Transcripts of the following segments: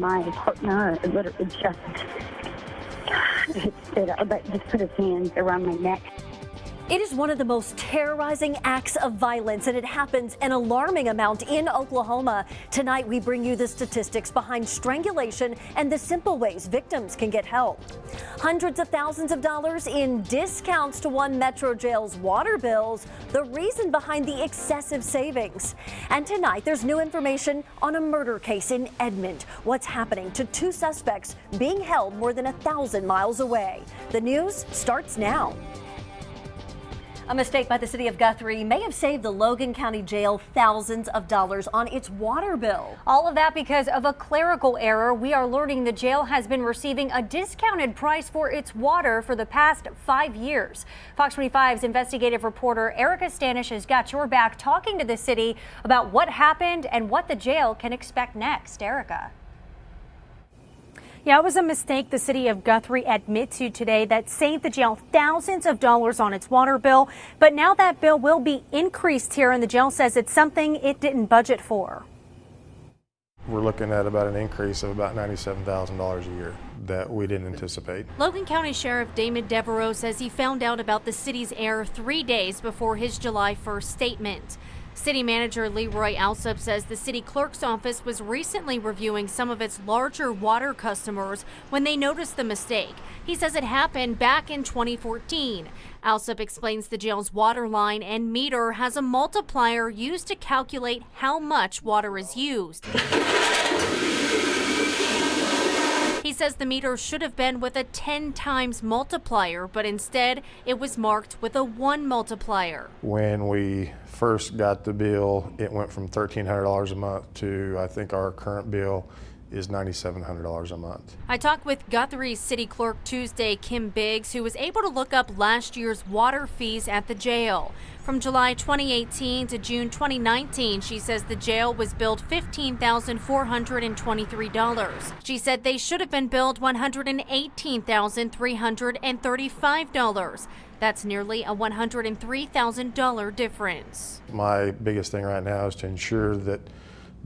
my partner literally just stood up, but just put his hands around my neck. It is one of the most terrorizing acts of violence, and it happens an alarming amount in Oklahoma. Tonight, we bring you the statistics behind strangulation and the simple ways victims can get help. Hundreds of thousands of dollars in discounts to one Metro jail's water bills, the reason behind the excessive savings. And tonight, there's new information on a murder case in Edmond. What's happening to two suspects being held more than 1,000 miles away? The news starts now. A mistake by the city of Guthrie may have saved the Logan County Jail thousands of dollars on its water bill. All of that because of a clerical error. We are learning the jail has been receiving a discounted price for its water for the past 5 years. Fox 25's investigative reporter Erica Stanish has got your back, talking to the city about what happened and what the jail can expect next. Erica. Yeah, it was a mistake the city of Guthrie admits to today that saved the jail thousands of dollars on its water bill. But now that bill will be increased here, and the jail says it's something it didn't budget for. We're looking at about an increase of about $97,000 a year that we didn't anticipate. Logan County Sheriff Damon Devereaux says he found out about the city's error 3 days before his July 1st statement. City Manager Leroy Alsop says the city clerk's office was recently reviewing some of its larger water customers when they noticed the mistake. He says it happened back in 2014. Alsop explains the jail's water line and meter has a multiplier used to calculate how much water is used. He says the meter should have been with a 10 times multiplier, but instead it was marked with a 1 multiplier. When we first got the bill, it went from $1,300 a month to, I think our current bill is $9,700 a month. I talked with Guthrie's city clerk Tuesday, Kim Biggs, who was able to look up last year's water fees at the jail. From July 2018 to June 2019, she says the jail was billed $15,423. She said they should have been billed $118,335. That's nearly a $103,000 difference. My biggest thing right now is to ensure that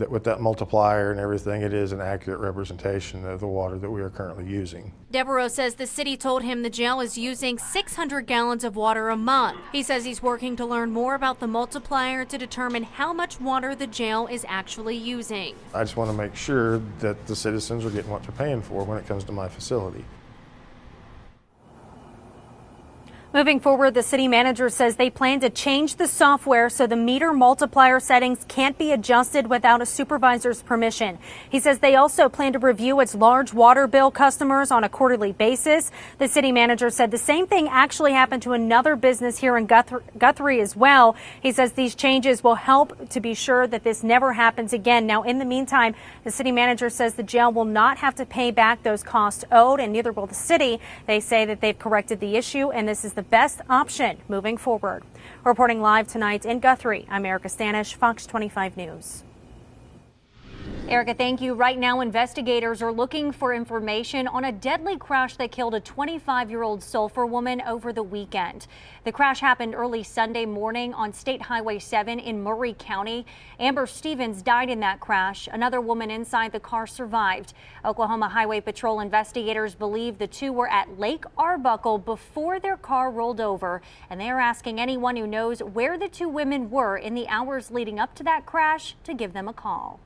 with that multiplier and everything, it is an accurate representation of the water that we are currently using. Devereaux says the city told him the jail is using 600 gallons of water a month. He says he's working to learn more about the multiplier to determine how much water the jail is actually using. I just want to make sure that the citizens are getting what they're paying for when it comes to my facility. Moving forward, the city manager says they plan to change the software so the meter multiplier settings can't be adjusted without a supervisor's permission. He says they also plan to review its large water bill customers on a quarterly basis. The city manager said the same thing actually happened to another business here in Guthrie as well. He says these changes will help to be sure that this never happens again. Now, in the meantime, the city manager says the jail will not have to pay back those costs owed, and neither will the city. They say that they've corrected the issue, and this is the best option moving forward. Reporting live tonight in Guthrie, I'm Erica Stanish, Fox 25 News. Erica, thank you. Right now, investigators are looking for information on a deadly crash that killed a 25-year-old Sulphur woman over the weekend. The crash happened early Sunday morning on State Highway 7 in Murray County. Amber Stevens died in that crash. Another woman inside the car survived. Oklahoma Highway Patrol investigators believe the two were at Lake Arbuckle before their car rolled over, and they are asking anyone who knows where the two women were in the hours leading up to that crash to give them a call.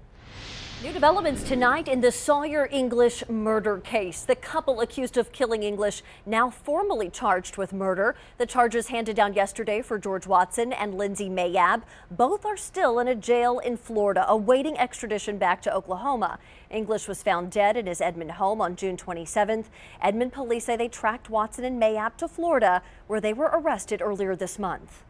New developments tonight in the Sawyer English murder case. The couple accused of killing English now formally charged with murder. The charges handed down yesterday for George Watson and Lindsay Mayab. Both are still in a jail in Florida awaiting extradition back to Oklahoma. English was found dead in his Edmond home on June 27th. Edmond police say they tracked Watson and Mayab to Florida, where they were arrested earlier this month.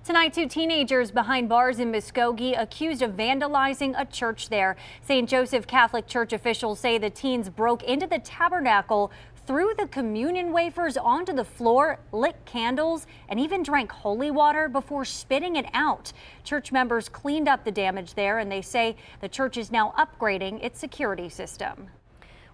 Tonight, two teenagers behind bars in Muskogee accused of vandalizing a church there. St. Joseph Catholic Church officials say the teens broke into the tabernacle, threw the communion wafers onto the floor, lit candles, and even drank holy water before spitting it out. Church members cleaned up the damage there, and they say the church is now upgrading its security system.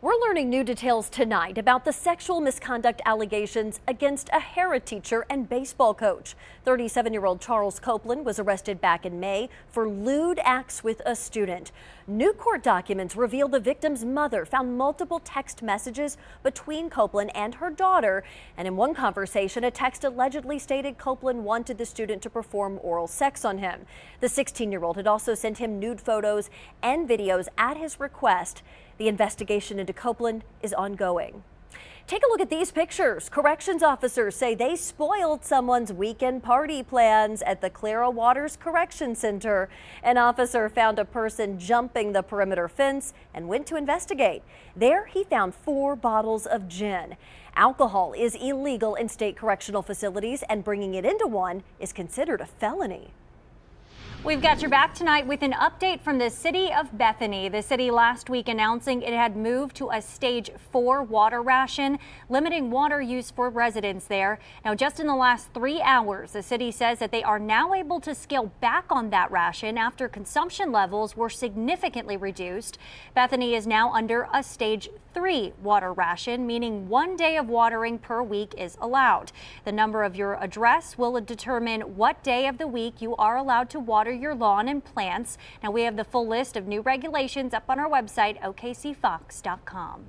We're learning new details tonight about the sexual misconduct allegations against a Hera teacher and baseball coach. 37-year-old Charles Copeland was arrested back in May for lewd acts with a student. New court documents reveal the victim's mother found multiple text messages between Copeland and her daughter. And in one conversation, a text allegedly stated Copeland wanted the student to perform oral sex on him. The 16-year-old had also sent him nude photos and videos at his request. The investigation into Copeland is ongoing. Take a look at these pictures. Corrections officers say they spoiled someone's weekend party plans at the Clara Waters Correction Center. An officer found a person jumping the perimeter fence and went to investigate. There he found 4 bottles of gin. Alcohol is illegal in state correctional facilities, and bringing it into one is considered a felony. We've got your back tonight with an update from the city of Bethany. The city last week announcing it had moved to a stage 4 water ration, limiting water use for residents there. Now, just in the last 3 hours, the city says that they are now able to scale back on that ration after consumption levels were significantly reduced. Bethany is now under a stage 3 water ration, meaning 1 day of watering per week is allowed. The number of your address will determine what day of the week you are allowed to water your lawn and plants. Now, we have the full list of new regulations up on our website, okcfox.com.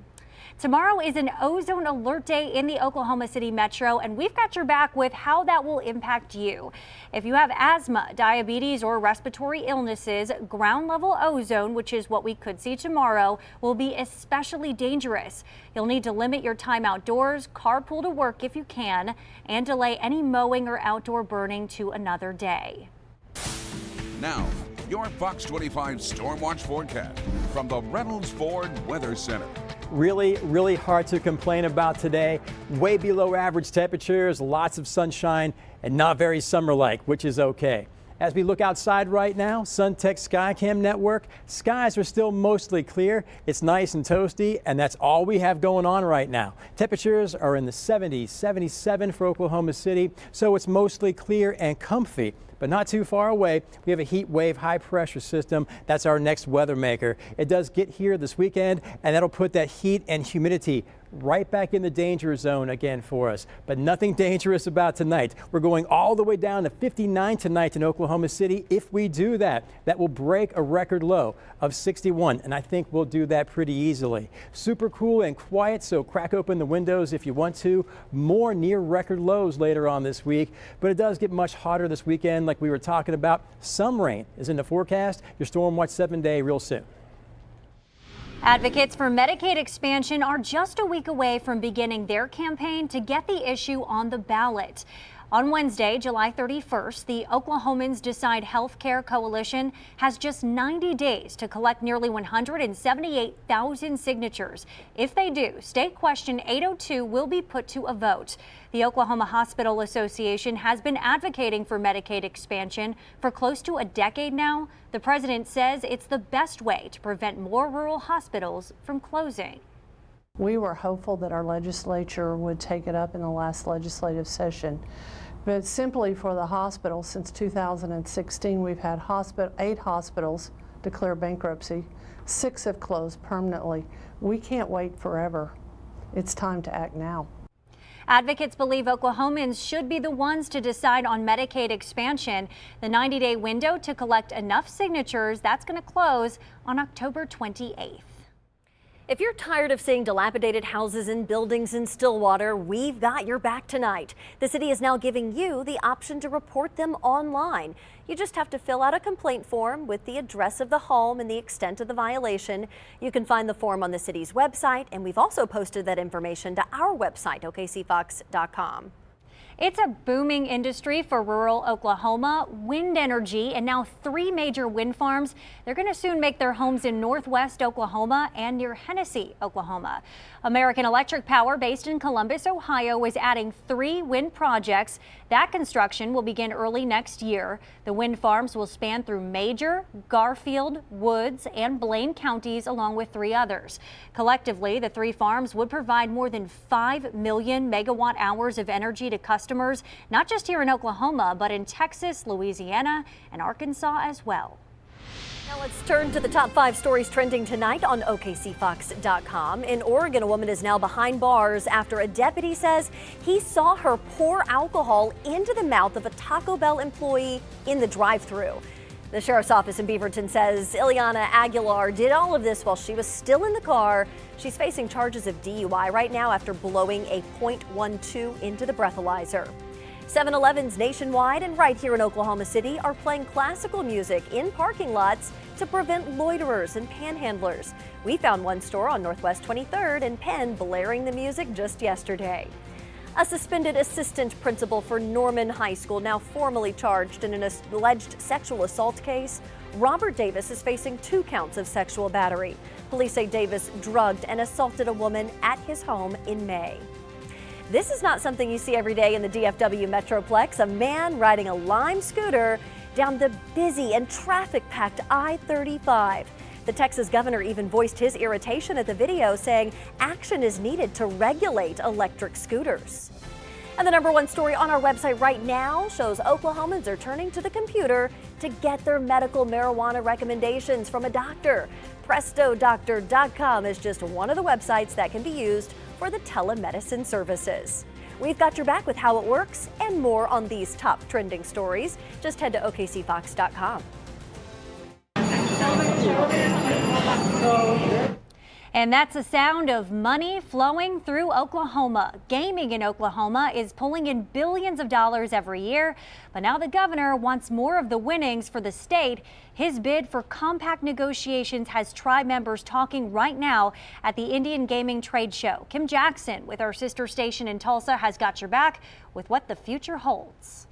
Tomorrow is an ozone alert day in the Oklahoma City metro, and we've got your back with how that will impact you. If you have asthma, diabetes, or respiratory illnesses, ground level ozone, which is what we could see tomorrow, will be especially dangerous. You'll need to limit your time outdoors, carpool to work if you can, and delay any mowing or outdoor burning to another day. Now, your Fox 25 Storm Watch forecast from the Reynolds Ford Weather Center. Really hard to complain about today. Way below average temperatures, lots of sunshine, and not very summer-like, which is okay. As we look outside right now, SunTech Skycam network, skies are still mostly clear. It's nice and toasty, and that's all we have going on right now. Temperatures are in the 70s, 77 for Oklahoma City, so it's mostly clear and comfy. But not too far away, we have a heat wave high pressure system. That's our next weather maker. It does get here this weekend, and that'll put that heat and humidity right back in the danger zone again for us. But nothing dangerous about tonight. We're going all the way down to 59 tonight in Oklahoma City. If we do that, that will break a record low of 61, and I think we'll do that pretty easily. Super cool and quiet, so crack open the windows if you want to. More near record lows later on this week, but it does get much hotter this weekend like we were talking about. Some rain is in the forecast. Your Storm Watch 7-day real soon. Advocates for Medicaid expansion are just a week away from beginning their campaign to get the issue on the ballot. On Wednesday, July 31st, the Oklahomans Decide Healthcare Coalition has just 90 days to collect nearly 178,000 signatures. If they do, State Question 802 will be put to a vote. The Oklahoma Hospital Association has been advocating for Medicaid expansion for close to a decade now. The president says it's the best way to prevent more rural hospitals from closing. We were hopeful that our legislature would take it up in the last legislative session. But simply for the hospital, since 2016, we've had 8 hospitals declare bankruptcy. 6 have closed permanently. We can't wait forever. It's time to act now. Advocates believe Oklahomans should be the ones to decide on Medicaid expansion. The 90-day window to collect enough signatures, that's going to close on October 28th. If you're tired of seeing dilapidated houses and buildings in Stillwater, we've got your back tonight. The city is now giving you the option to report them online. You just have to fill out a complaint form with the address of the home and the extent of the violation. You can find the form on the city's website, and we've also posted that information to our website, okcfox.com. It's a booming industry for rural Oklahoma, wind energy, and now 3 major wind farms. They're going to soon make their homes in northwest Oklahoma and near Hennessy, Oklahoma. American Electric Power, based in Columbus, Ohio, is adding 3 wind projects. That construction will begin early next year. The wind farms will span through Major, Garfield, Woods, and Blaine counties, along with 3 others. Collectively, the 3 farms would provide more than 5 million megawatt hours of energy to customers, not just here in Oklahoma, but in Texas, Louisiana, and Arkansas as well. Now let's turn to the top 5 stories trending tonight on okcfox.com. In Oregon, a woman is now behind bars after a deputy says he saw her pour alcohol into the mouth of a Taco Bell employee in the drive-thru. The sheriff's office in Beaverton says Ileana Aguilar did all of this while she was still in the car. She's facing charges of DUI right now after blowing a .12 into the breathalyzer. 7-Elevens nationwide and right here in Oklahoma City are playing classical music in parking lots to prevent loiterers and panhandlers. We found one store on Northwest 23rd and Penn blaring the music just yesterday. A suspended assistant principal for Norman High School, now formally charged in an alleged sexual assault case. Robert Davis is facing 2 counts of sexual battery. Police say Davis drugged and assaulted a woman at his home in May. This is not something you see every day in the DFW Metroplex. A man riding a Lime scooter down the busy and traffic-packed I-35. The Texas governor even voiced his irritation at the video, saying action is needed to regulate electric scooters. And the #1 story on our website right now shows Oklahomans are turning to the computer to get their medical marijuana recommendations from a doctor. PrestoDoctor.com is just one of the websites that can be used for the telemedicine services. We've got your back with how it works and more on these top trending stories. Just head to okcfox.com. And that's the sound of money flowing through Oklahoma. Gaming in Oklahoma is pulling in billions of dollars every year. But now the governor wants more of the winnings for the state. His bid for compact negotiations has tribe members talking right now at the Indian Gaming Trade Show. Kim Jackson with our sister station in Tulsa has got your back with what the future holds.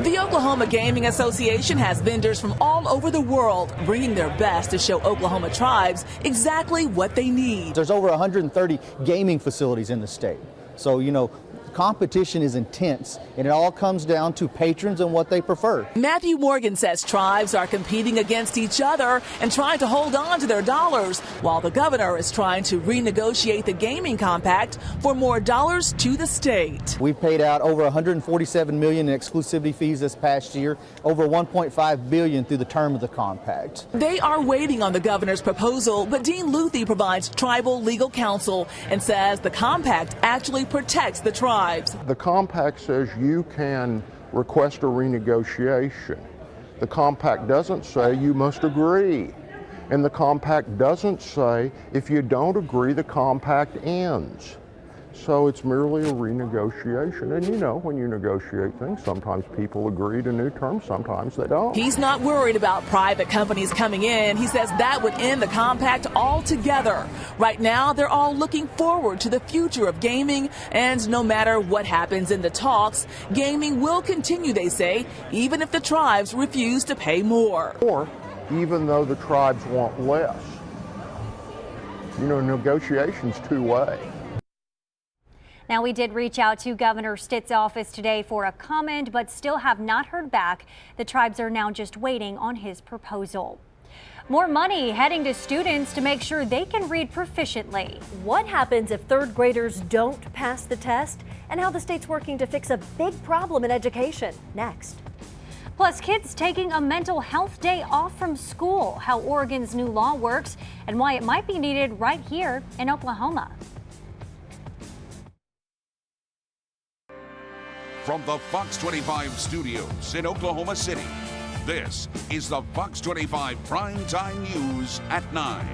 The Oklahoma Gaming Association has vendors from all over the world bringing their best to show Oklahoma tribes exactly what they need. There's over 130 gaming facilities in the state. So, competition is intense, and it all comes down to patrons and what they prefer. Matthew Morgan says tribes are competing against each other and trying to hold on to their dollars, while the governor is trying to renegotiate the gaming compact for more dollars to the state. We've paid out over $147 million in exclusivity fees this past year, over $1.5 billion through the term of the compact. They are waiting on the governor's proposal, but Dean Luthi provides tribal legal counsel and says the compact actually protects the tribes. The compact says you can request a renegotiation. The compact doesn't say you must agree. And the compact doesn't say if you don't agree, the compact ends. So it's merely a renegotiation. And when you negotiate things, sometimes people agree to new terms, sometimes they don't. He's not worried about private companies coming in. He says that would end the compact altogether. Right now, they're all looking forward to the future of gaming. And no matter what happens in the talks, gaming will continue, they say, even if the tribes refuse to pay more. Or even though the tribes want less. Negotiation's two-way. Now, we did reach out to Governor Stitt's office today for a comment, but still have not heard back. The tribes are now just waiting on his proposal. More money heading to students to make sure they can read proficiently. What happens if 3rd graders don't pass the test, and how the state's working to fix a big problem in education. Next. Plus, kids taking a mental health day off from school, how Oregon's new law works, and why it might be needed right here in Oklahoma. From the Fox 25 studios in Oklahoma City, this is the Fox 25 Primetime News at 9.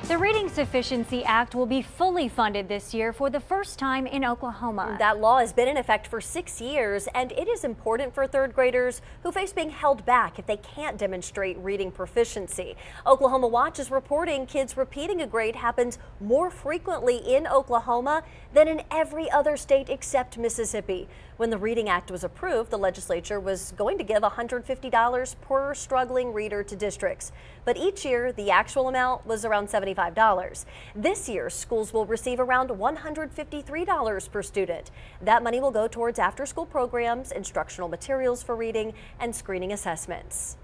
The Reading Sufficiency Act will be fully funded this year for the first time in Oklahoma. That law has been in effect for 6 years, and it is important for 3rd graders who face being held back if they can't demonstrate reading proficiency. Oklahoma Watch is reporting kids repeating a grade happens more frequently in Oklahoma than in every other state except Mississippi. When the Reading Act was approved, the legislature was going to give $150 per struggling reader to districts. But each year, the actual amount was around $75. This year, schools will receive around $153 per student. That money will go towards after-school programs, instructional materials for reading, and screening assessments.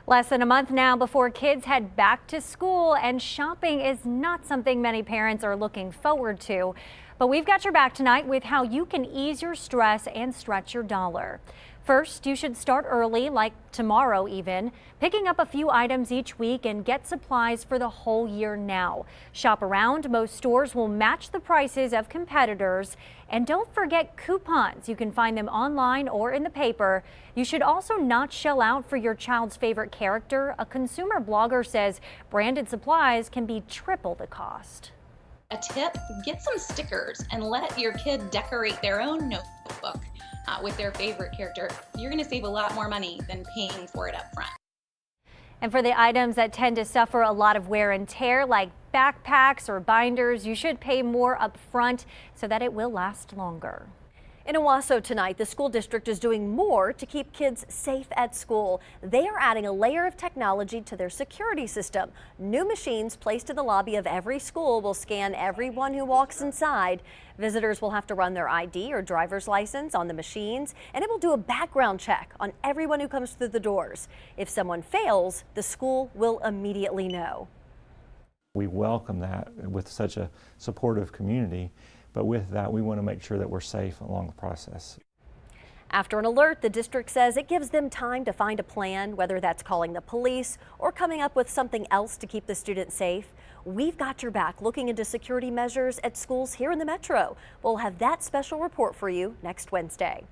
Less than a month now before kids head back to school, and shopping is not something many parents are looking forward to. But we've got your back tonight with how you can ease your stress and stretch your dollar. First, you should start early, like tomorrow even, picking up a few items each week and get supplies for the whole year now. Shop around. Most stores will match the prices of competitors. And don't forget coupons. You can find them online or in the paper. You should also not shell out for your child's favorite character. A consumer blogger says branded supplies can be triple the cost. A tip, get some stickers and let your kid decorate their own notebook with their favorite character. You're going to save a lot more money than paying for it up front. And for the items that tend to suffer a lot of wear and tear, like backpacks or binders, you should pay more up front so that it will last longer. In Owasso tonight, the school district is doing more to keep kids safe at school. They are adding a layer of technology to their security system. New machines placed in the lobby of every school will scan everyone who walks inside. Visitors will have to run their ID or driver's license on the machines, and it will do a background check on everyone who comes through the doors. If someone fails, the school will immediately know. We welcome that with such a supportive community. But with that, we want to make sure that we're safe along the process. After an alert, the district says it gives them time to find a plan, whether that's calling the police or coming up with something else to keep the students safe. We've got your back looking into security measures at schools here in the metro. We'll have that special report for you next Wednesday.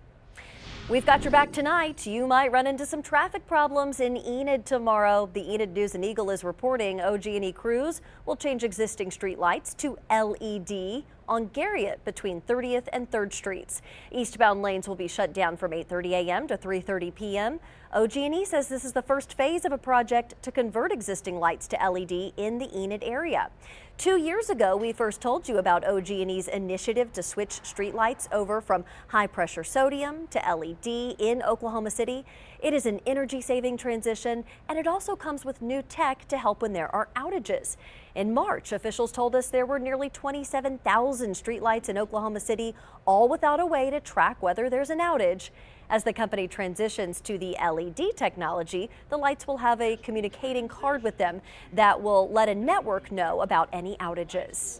We've got your back tonight. You might run into some traffic problems in Enid tomorrow. The Enid News and Eagle is reporting OG&E crews will change existing street lights to LED on Garriott between 30th and 3rd Streets. Eastbound lanes will be shut down from 8:30 a.m. to 3:30 p.m. OG&E says this is the first phase of a project to convert existing lights to LED in the Enid area. 2 years ago, we first told you about OG&E's initiative to switch streetlights over from high-pressure sodium to LED in Oklahoma City. It is an energy-saving transition, and it also comes with new tech to help when there are outages. In March, officials told us there were nearly 27,000 streetlights in Oklahoma City, all without a way to track whether there's an outage. As the company transitions to the LED technology, the lights will have a communicating card with them that will let a network know about any outages.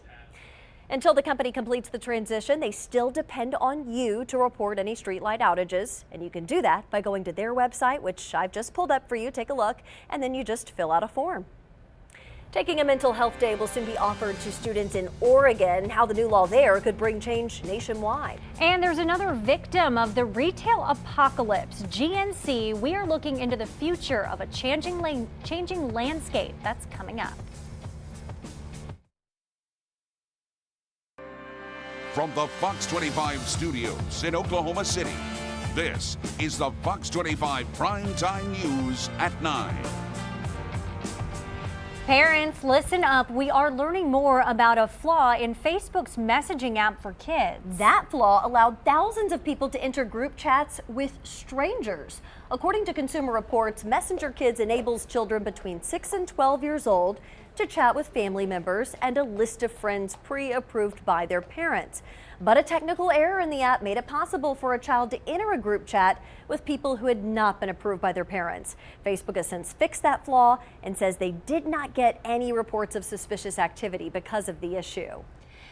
Until the company completes the transition, they still depend on you to report any streetlight outages, and you can do that by going to their website, which I've just pulled up for you. Take a look, and then you just fill out a form. Taking a mental health day will soon be offered to students in Oregon. How the new law there could bring change nationwide. And there's another victim of the retail apocalypse. GNC, we are looking into the future of a changing landscape. That's coming up. From the Fox 25 studios in Oklahoma City, this is the Fox 25 Primetime News at 9. Parents, listen up. We are learning more about a flaw in Facebook's messaging app for kids. That flaw allowed thousands of people to enter group chats with strangers. According to Consumer Reports, Messenger Kids enables children between 6 and 12 years old to chat with family members and a list of friends pre-approved by their parents. But a technical error in the app made it possible for a child to enter a group chat with people who had not been approved by their parents. Facebook has since fixed that flaw and says they did not get any reports of suspicious activity because of the issue.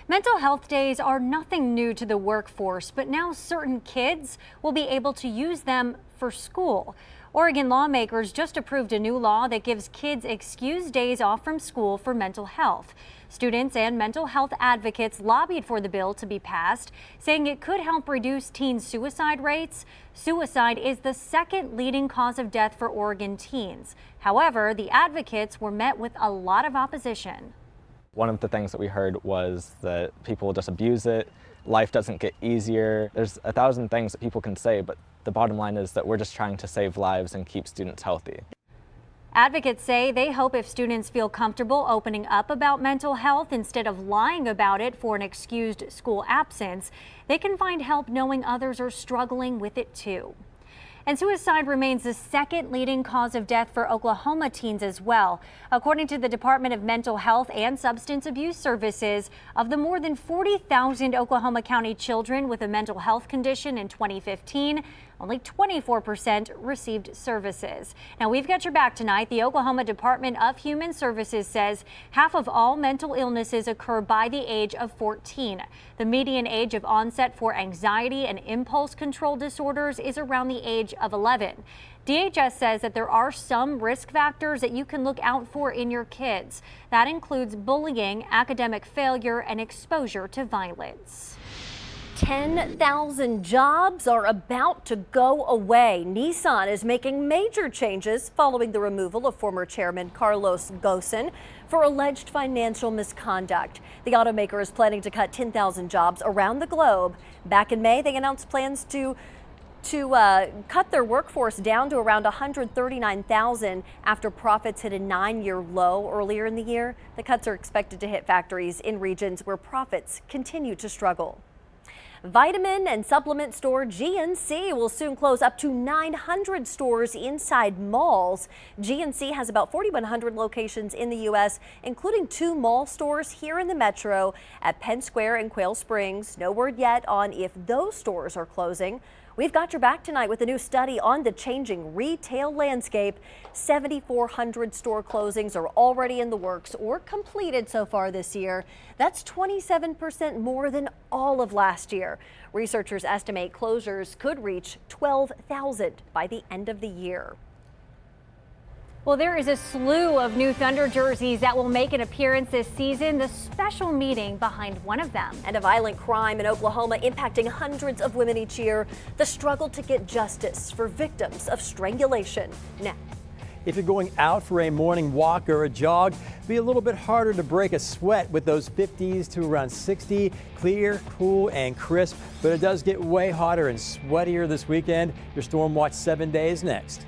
Mental health days are nothing new to the workforce, but now certain kids will be able to use them for school. Oregon lawmakers just approved a new law that gives kids excused days off from school for mental health. Students and mental health advocates lobbied for the bill to be passed, saying it could help reduce teen suicide rates. Suicide is the second leading cause of death for Oregon teens. However, the advocates were met with a lot of opposition. One of the things that we heard was that people will just abuse it. Life doesn't get easier. There's 1,000 things that people can say, but the bottom line is that we're just trying to save lives and keep students healthy. Advocates say they hope if students feel comfortable opening up about mental health instead of lying about it for an excused school absence, they can find help knowing others are struggling with it too. And suicide remains the second leading cause of death for Oklahoma teens as well. According to the Department of Mental Health and Substance Abuse Services, of the more than 40,000 Oklahoma County children with a mental health condition in 2015, Only 24% received services. Now, we've got your back tonight. The Oklahoma Department of Human Services says half of all mental illnesses occur by the age of 14. The median age of onset for anxiety and impulse control disorders is around the age of 11. DHS says that there are some risk factors that you can look out for in your kids. That includes bullying, academic failure, and exposure to violence. 10,000 jobs are about to go away. Nissan is making major changes following the removal of former chairman Carlos Ghosn for alleged financial misconduct. The automaker is planning to cut 10,000 jobs around the globe. Back in May, they announced plans to cut their workforce down to around 139,000 after profits hit a 9-year low earlier in the year. The cuts are expected to hit factories in regions where profits continue to struggle. Vitamin and supplement store GNC will soon close up to 900 stores inside malls. GNC has about 4,100 locations in the U.S., including 2 mall stores here in the metro at Penn Square and Quail Springs. No word yet on if those stores are closing. We've got your back tonight with a new study on the changing retail landscape. 7,400 store closings are already in the works or completed so far this year. That's 27% more than all of last year. Researchers estimate closures could reach 12,000 by the end of the year. Well, there is a slew of new Thunder jerseys that will make an appearance this season. The special meaning behind one of them. And a violent crime in Oklahoma impacting hundreds of women each year. The struggle to get justice for victims of strangulation. Now, if you're going out for a morning walk or a jog, it'll be a little bit harder to break a sweat with those 50s to around 60. Clear, cool, and crisp. But it does get way hotter and sweatier this weekend. Your Storm Watch 7 days next.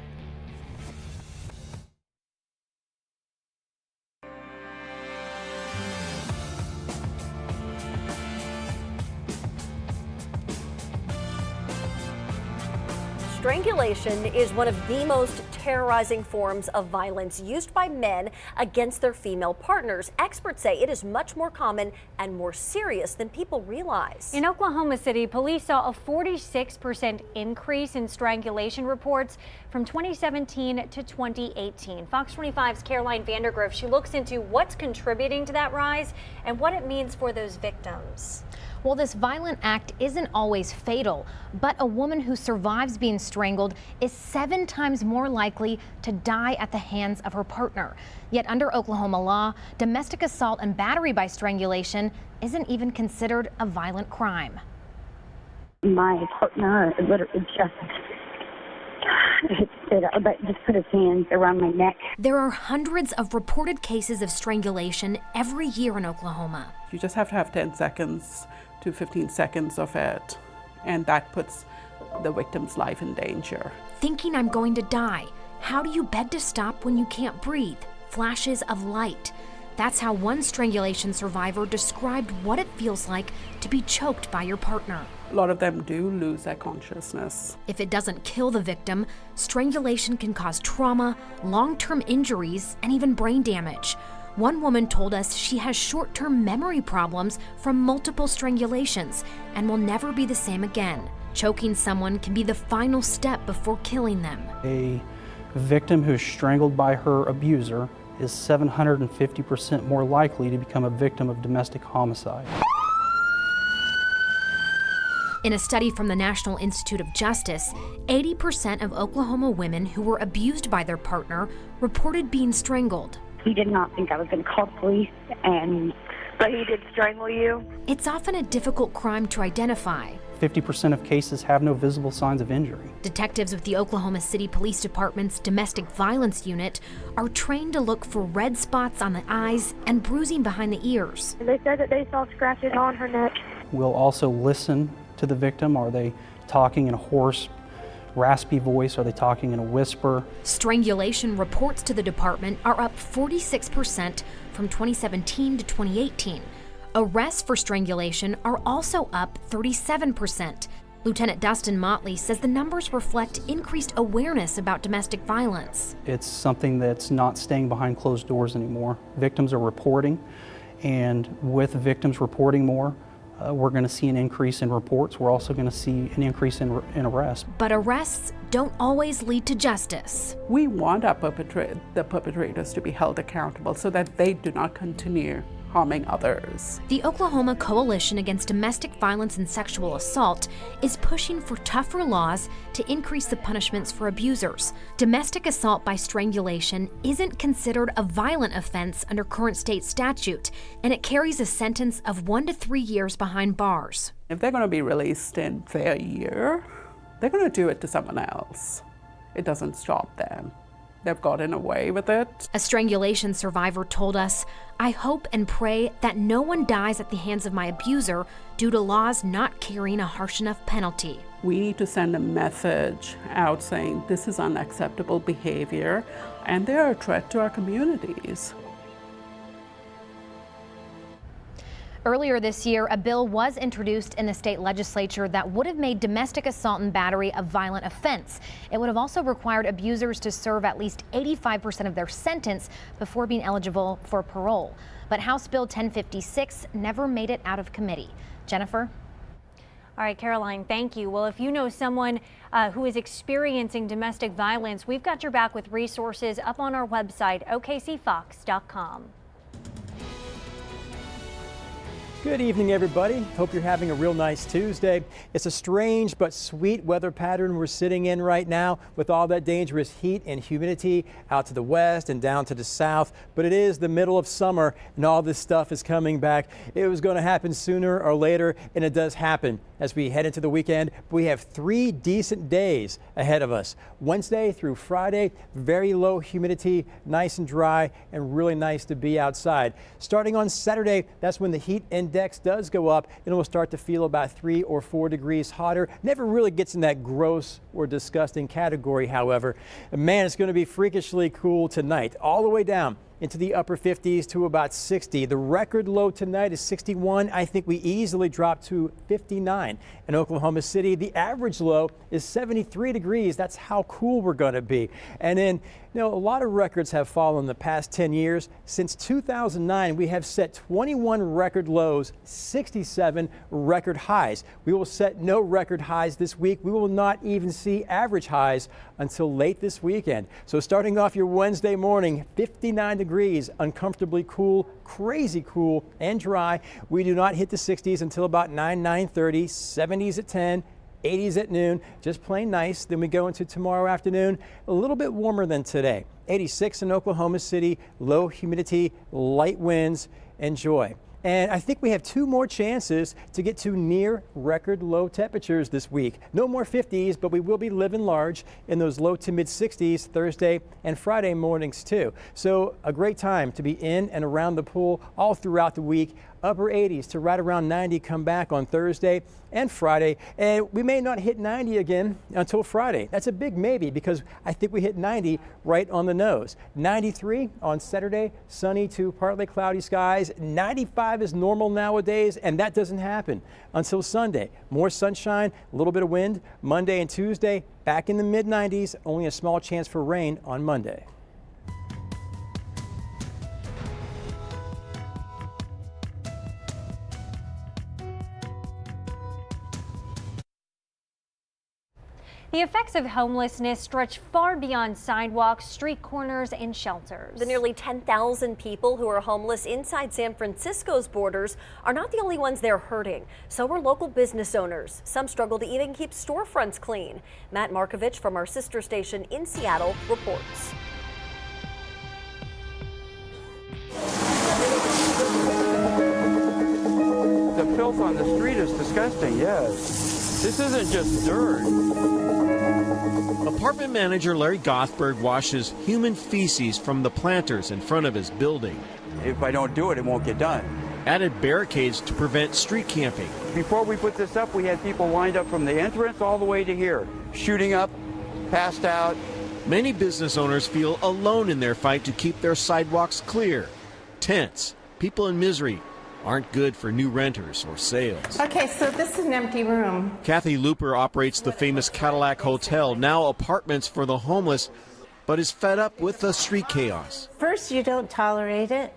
Strangulation is one of the most terrorizing forms of violence used by men against their female partners. Experts say it is much more common and more serious than people realize. In Oklahoma City, police saw a 46% increase in strangulation reports from 2017 to 2018. Fox 25's Caroline Vandergriff, she looks into what's contributing to that rise and what it means for those victims. Well, this violent act isn't always fatal, but a woman who survives being strangled is 7 times more likely to die at the hands of her partner. Yet under Oklahoma law, domestic assault and battery by strangulation isn't even considered a violent crime. My partner literally just put his hands around my neck. There are hundreds of reported cases of strangulation every year in Oklahoma. You just have to have 10 seconds to 15 seconds of it, and that puts the victim's life in danger. Thinking I'm going to die. How do you beg to stop when you can't breathe? Flashes of light. That's how one strangulation survivor described what it feels like to be choked by your partner. A lot of them do lose their consciousness. If it doesn't kill the victim, strangulation can cause trauma, long-term injuries, and even brain damage. One woman told us she has short-term memory problems from multiple strangulations and will never be the same again. Choking someone can be the final step before killing them. A victim who's strangled by her abuser is 750% more likely to become a victim of domestic homicide. In a study from the National Institute of Justice, 80% of Oklahoma women who were abused by their partner reported being strangled. He did not think I was going to call the police, but he did strangle you. It's often a difficult crime to identify. 50% of cases have no visible signs of injury. Detectives with the Oklahoma City Police Department's Domestic Violence Unit are trained to look for red spots on the eyes and bruising behind the ears. They said that they saw scratches on her neck. We'll also listen to the victim. Are they talking in a hoarse, raspy voice? Are they talking in a whisper? Strangulation reports to the department are up 46% from 2017 to 2018. Arrests for strangulation are also up 37%. Lieutenant Dustin Motley says the numbers reflect increased awareness about domestic violence. It's something that's not staying behind closed doors anymore. Victims are reporting, and with victims reporting more, We're going to see an increase in reports. We're also going to see an increase in arrests. But arrests don't always lead to justice. We want the perpetrators to be held accountable so that they do not continue harming others. The Oklahoma Coalition Against Domestic Violence and Sexual Assault is pushing for tougher laws to increase the punishments for abusers. Domestic assault by strangulation isn't considered a violent offense under current state statute, and it carries a sentence of 1 to 3 years behind bars. If they're going to be released in their year, they're going to do it to someone else. It doesn't stop them. They've gotten away with it. A strangulation survivor told us, "I hope and pray that no one dies at the hands of my abuser due to laws not carrying a harsh enough penalty." We need to send a message out saying this is unacceptable behavior and they're a threat to our communities. Earlier this year, a bill was introduced in the state legislature that would have made domestic assault and battery a violent offense. It would have also required abusers to serve at least 85% of their sentence before being eligible for parole. But House Bill 1056 never made it out of committee. Jennifer? All right, Caroline, thank you. Well, if you know someone who is experiencing domestic violence, we've got your back with resources up on our website, okcfox.com. Good evening, everybody. Hope you're having a real nice Tuesday. It's a strange but sweet weather pattern we're sitting in right now with all that dangerous heat and humidity out to the west and down to the south. But it is the middle of summer and all this stuff is coming back. It was going to happen sooner or later, and it does happen as we head into the weekend. We have 3 decent days ahead of us. Wednesday through Friday, very low humidity, nice and dry, and really nice to be outside. Starting on Saturday, that's when the heat index does go up, and we'll start to feel about 3 or 4 degrees hotter. Never really gets in that gross or disgusting category, however. And man, it's going to be freakishly cool tonight, all the way down into the upper 50s to about 60. The record low tonight is 61. I think we easily drop to 59 in Oklahoma City. The average low is 73 degrees. That's how cool we're going to be. And then, you know, a lot of records have fallen the past 10 years. Since 2009, we have set 21 record lows, 67 record highs. We will set no record highs this week. We will not even see average highs until late this weekend. So starting off your Wednesday morning, 59 degrees, uncomfortably cool, crazy cool and dry. We do not hit the 60s until about 9:30, 70s at 10, 80s at noon, just plain nice. Then we go into tomorrow afternoon, a little bit warmer than today. 86 in Oklahoma City, low humidity, light winds. Enjoy. And I think we have 2 more chances to get to near record low temperatures this week. No more 50s, but we will be living large in those low to mid 60s Thursday and Friday mornings too. So a great time to be in and around the pool all throughout the week. Upper 80s to right around 90 come back on Thursday and Friday. And we may not hit 90 again until Friday. That's a big maybe because I think we hit 90 right on the nose. 93 on Saturday, sunny to partly cloudy skies. 95 is normal nowadays, and that doesn't happen until Sunday. More sunshine, a little bit of wind. Monday and Tuesday, back in the mid 90s, only a small chance for rain on Monday. The effects of homelessness stretch far beyond sidewalks, street corners, and shelters. The nearly 10,000 people who are homeless inside San Francisco's borders are not the only ones they're hurting. So are local business owners. Some struggle to even keep storefronts clean. Matt Markovich from our sister station in Seattle reports. The filth on the street is disgusting, yes. This isn't just dirt. Apartment manager Larry Gothberg washes human feces from the planters in front of his building. If I don't do it, it won't get done. Added barricades to prevent street camping. Before we put this up, we had people lined up from the entrance all the way to here, shooting up, passed out. Many business owners feel alone in their fight to keep their sidewalks clear. Tents, people in misery, aren't good for new renters or sales. Okay, so this is an empty room. Kathy Looper operates the famous Cadillac Hotel, now apartments for the homeless, but is fed up with the street chaos. First, you don't tolerate it,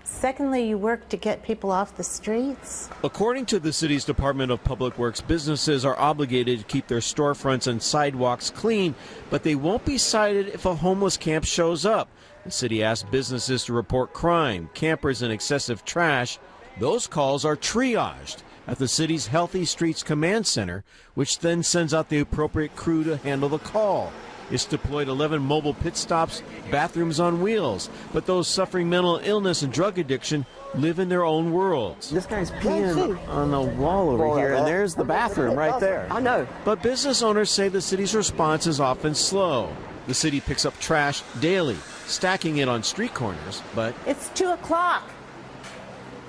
Secondly, you work to get people off the streets. According to the city's Department of Public Works, businesses are obligated to keep their storefronts and sidewalks clean, but they won't be cited if a homeless camp shows up. The city asked businesses to report crime, campers, and excessive trash. Those calls are triaged at the city's Healthy Streets Command Center, which then sends out the appropriate crew to handle the call. It's deployed 11 mobile pit stops, bathrooms on wheels. But those suffering mental illness and drug addiction live in their own worlds. This guy's peeing on the wall over here, and there's the bathroom right there. I know. But business owners say the city's response is often slow. The city picks up trash daily, stacking it on street corners, but It's 2 o'clock.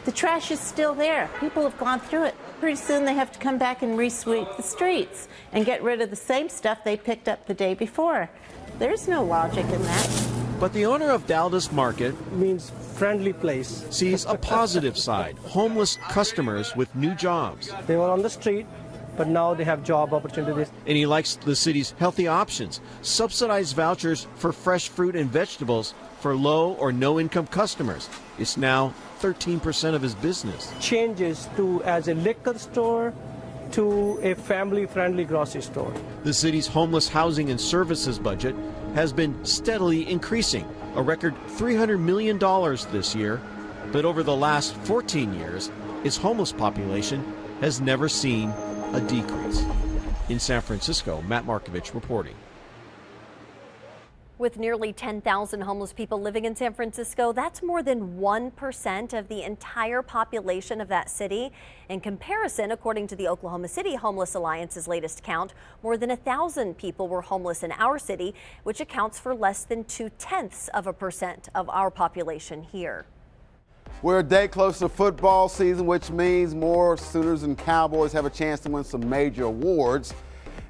The trash is still there. People have gone through it. Pretty soon they have to come back and re-sweep the streets and get rid of the same stuff they picked up the day before. There's no logic in that. But the owner of Daldas Market means friendly place. Sees a positive side, homeless customers with new jobs. They were on the street, but now they have job opportunities. And he likes the city's healthy options, subsidized vouchers for fresh fruit and vegetables for low or no income customers. It's now 13% of his business. Changes to as a liquor store to a family-friendly grocery store. The city's homeless housing and services budget has been steadily increasing, a record $300 million this year. But over the last 14 years, its homeless population has never seen a decrease. In San Francisco, Matt Markovich reporting. With nearly 10,000 homeless people living in San Francisco, that's more than 1% of the entire population of that city. In comparison, according to the Oklahoma City Homeless Alliance's latest count, more than 1,000 people were homeless in our city, which accounts for less than 0.2% of our population here. We're a day closer to football season, which means more Sooners and Cowboys have a chance to win some major awards.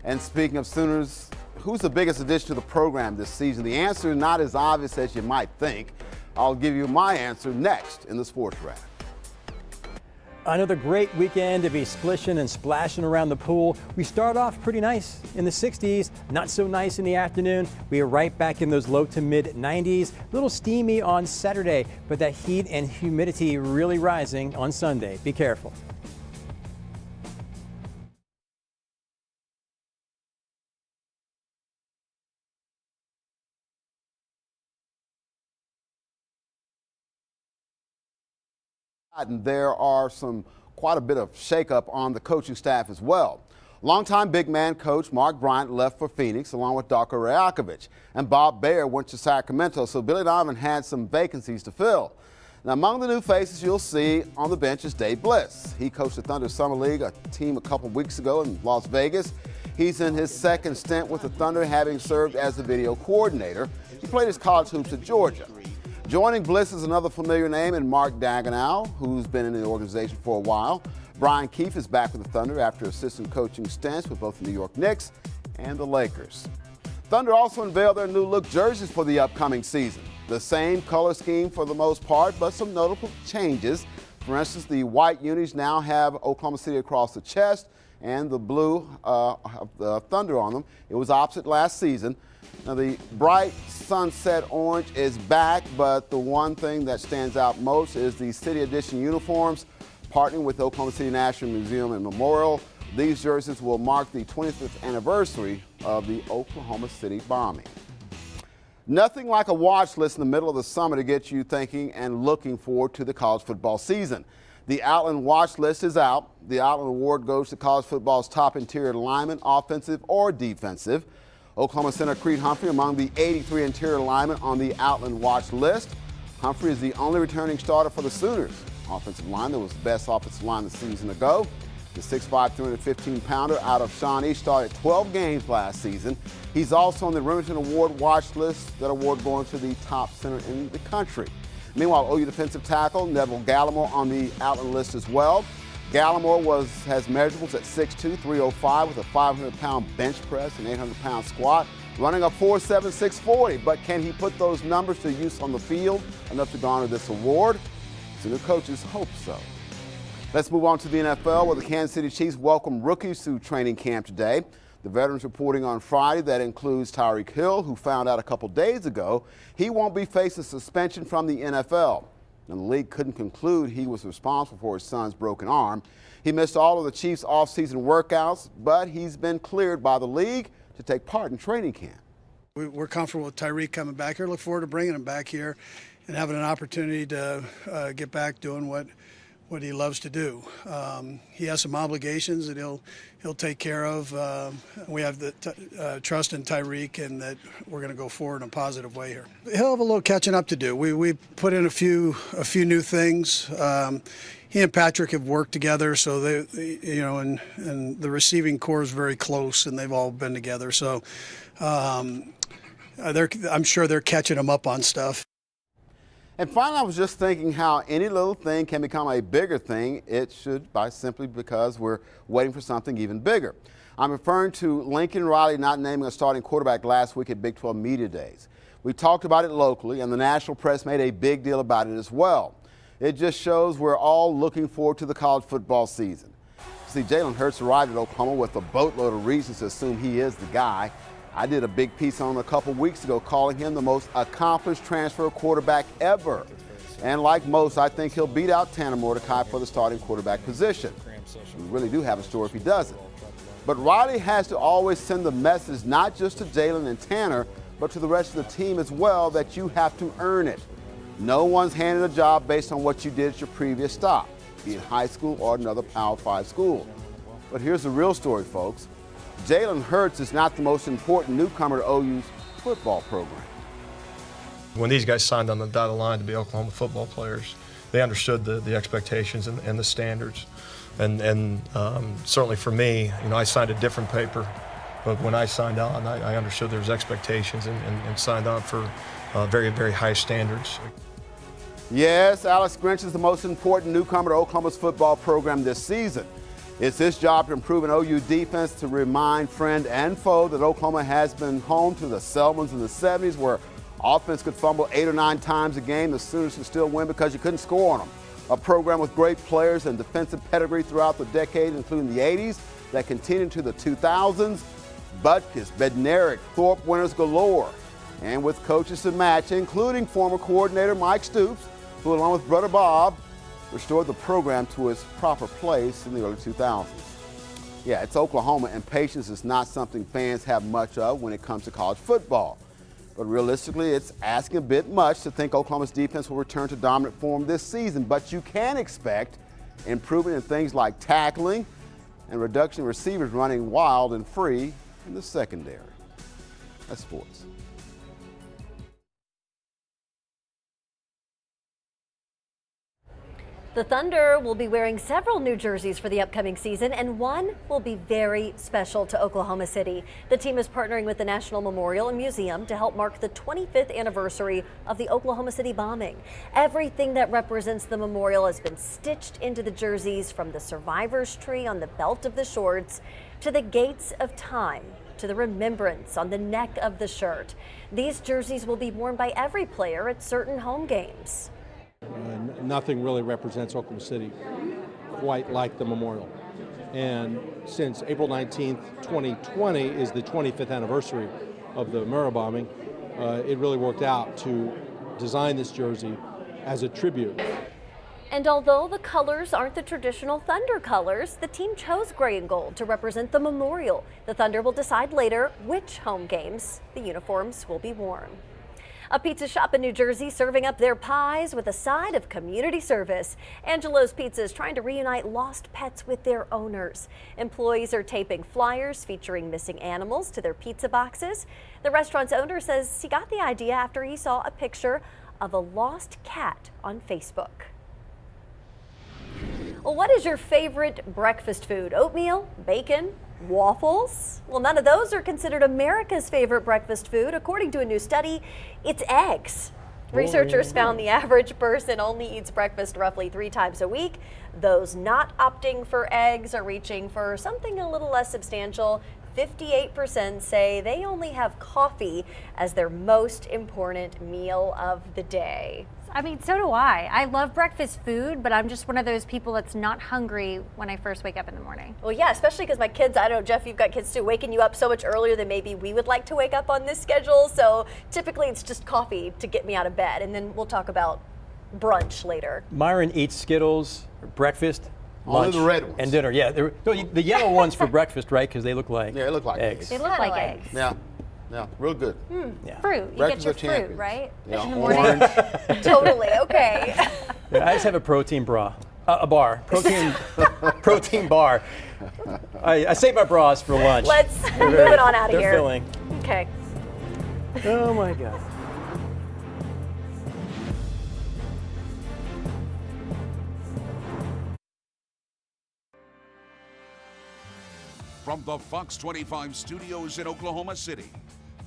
And speaking of Sooners, who's the biggest addition to the program this season? The answer is not as obvious as you might think. I'll give you my answer next in the Sports Wrap. Another great weekend to be splishing and splashing around the pool. We start off pretty nice in the 60s, not so nice in the afternoon. We are right back in those low to mid 90s. A little steamy on Saturday, but that heat and humidity really rising on Sunday. Be careful. And there are quite a bit of shakeup on the coaching staff as well. Longtime big man coach Mark Bryant left for Phoenix along with Darko Rajakovic, and Bob Baer went to Sacramento, so Billy Donovan had some vacancies to fill. Now, among the new faces you'll see on the bench is Dave Bliss. He coached the Thunder Summer League, a team a couple weeks ago in Las Vegas. He's in his second stint with the Thunder, having served as the video coordinator. He played his college hoops at Georgia. Joining Bliss is another familiar name in Mark Dagenau, who's been in the organization for a while. Brian Keefe is back with the Thunder after assistant coaching stints with both the New York Knicks and the Lakers. Thunder also unveiled their new look jerseys for the upcoming season. The same color scheme for the most part, but some notable changes. For instance, the white unis now have Oklahoma City across the chest and the blue of the Thunder on them. It was opposite last season. Now, the bright sunset orange is back, but the one thing that stands out most is the City Edition uniforms. Partnering with Oklahoma City National Museum and Memorial, these jerseys will mark the 25th anniversary of the Oklahoma City bombing. Nothing like a watch list in the middle of the summer to get you thinking and looking forward to the college football season. The Outland watch list is out. The Outland Award goes to college football's top interior linemen, offensive or defensive. Oklahoma center Creed Humphrey among the 83 interior linemen on the Outland watch list. Humphrey is the only returning starter for the Sooners. Offensive line that was the best offensive line the season ago. The 6'5", 315-pounder out of Shawnee started 12 games last season. He's also on the Remington Award watch list, that award going to the top center in the country. Meanwhile, OU defensive tackle Neville Gallimore on the Outland list as well. Gallimore has measurables at 6'2", 305 with a 500-pound bench press and 800-pound squat, running a 4.7, 640. But can he put those numbers to use on the field enough to garner this award? Sooner coaches hope so. Let's move on to the NFL, where the Kansas City Chiefs welcome rookies to training camp today. The veterans reporting on Friday that includes Tyreek Hill, who found out a couple days ago he won't be facing suspension from the NFL. and the league couldn't conclude he was responsible for his son's broken arm. He missed all of the Chiefs' off-season workouts, but he's been cleared by the league to take part in training camp. We're comfortable with Tyreek coming back here. Look forward to bringing him back here and having an opportunity to get back doing what he loves to do. He has some obligations that he'll take care of. We have the trust in Tyreek, and that we're going to go forward in a positive way here. He'll have a little catching up to do. We put in a few new things. He and Patrick have worked together, so they and the receiving core is very close, and they've all been together. So I'm sure they're catching him up on stuff. And finally, I was just thinking how any little thing can become a bigger thing. It should, simply because we're waiting for something even bigger. I'm referring to Lincoln Riley not naming a starting quarterback last week at Big 12 Media Days. We talked about it locally, and the national press made a big deal about it as well. It just shows we're all looking forward to the college football season. See, Jalen Hurts arrived at Oklahoma with a boatload of reasons to assume he is the guy. I did a big piece on him a couple weeks ago calling him the most accomplished transfer quarterback ever. And like most, I think he'll beat out Tanner Mordecai for the starting quarterback position. We really do have a story if he doesn't. But Riley has to always send the message not just to Jalen and Tanner, but to the rest of the team as well, that you have to earn it. No one's handed a job based on what you did at your previous stop, be it high school or another Power 5 school. But here's the real story, folks. Jalen Hurts is not the most important newcomer to OU's football program. When these guys signed on the dotted line to be Oklahoma football players, they understood the expectations and the standards. And certainly for me, I signed a different paper, but when I signed on, I understood there was expectations and signed on for very, very high standards. Yes, Alex Grinch is the most important newcomer to Oklahoma's football program this season. It's his job to improve an OU defense, to remind friend and foe that Oklahoma has been home to the Selmans in the 70s, where offense could fumble 8 or 9 times a game. The Sooners could still win because you couldn't score on them. A program with great players and defensive pedigree throughout the decade, including the 80s, that continued to the 2000s. Butkus, Bednarik, Thorpe winners galore. And with coaches to match, including former coordinator Mike Stoops, who along with brother Bob, restored the program to its proper place in the early 2000s. Yeah, it's Oklahoma, and patience is not something fans have much of when it comes to college football. But realistically, it's asking a bit much to think Oklahoma's defense will return to dominant form this season. But you can expect improvement in things like tackling and reduction in receivers running wild and free in the secondary. That's sports. The Thunder will be wearing several new jerseys for the upcoming season, and one will be very special to Oklahoma City. The team is partnering with the National Memorial and Museum to help mark the 25th anniversary of the Oklahoma City bombing. Everything that represents the memorial has been stitched into the jerseys, from the survivor's tree on the belt of the shorts to the gates of time, to the remembrance on the neck of the shirt. These jerseys will be worn by every player at certain home games. Nothing really represents Oklahoma City quite like the memorial. And since April 19th, 2020 is the 25th anniversary of the Murrah bombing, it really worked out to design this jersey as a tribute. And although the colors aren't the traditional Thunder colors, the team chose gray and gold to represent the memorial. The Thunder will decide later which home games the uniforms will be worn. A pizza shop in New Jersey serving up their pies with a side of community service. Angelo's Pizza is trying to reunite lost pets with their owners. Employees are taping flyers featuring missing animals to their pizza boxes. The restaurant's owner says he got the idea after he saw a picture of a lost cat on Facebook. Well, what is your favorite breakfast food? Oatmeal, bacon, waffles? Well, none of those are considered America's favorite breakfast food. According to a new study, it's eggs. Researchers found the average person only eats breakfast roughly 3 times a week. Those not opting for eggs are reaching for something a little less substantial. 58% say they only have coffee as their most important meal of the day. I mean, so do I. I love breakfast food, but I'm just one of those people that's not hungry when I first wake up in the morning. Well, yeah, especially because my kids, I don't know, Jeff, you've got kids too, waking you up so much earlier than maybe we would like to wake up on this schedule. So typically it's just coffee to get me out of bed. And then we'll talk about brunch later. Myron eats Skittles, breakfast, Only lunch, the red ones. and dinner. Yeah, the yellow ones for breakfast, right? Because they look like Yeah, they look like eggs. They look like eggs. Yeah, yeah, real good. Yeah. Fruit. You Breakfast get your of fruit, champions. right? Yeah, In the morning. orange. Totally, okay. Yeah, I just have a protein bra, a bar, protein bar. I save my bras for lunch. Let's move it on out of They're here. filling. Okay. Oh my God. From the Fox 25 studios in Oklahoma City,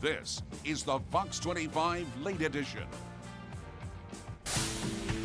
this is the Fox 25 Late Edition.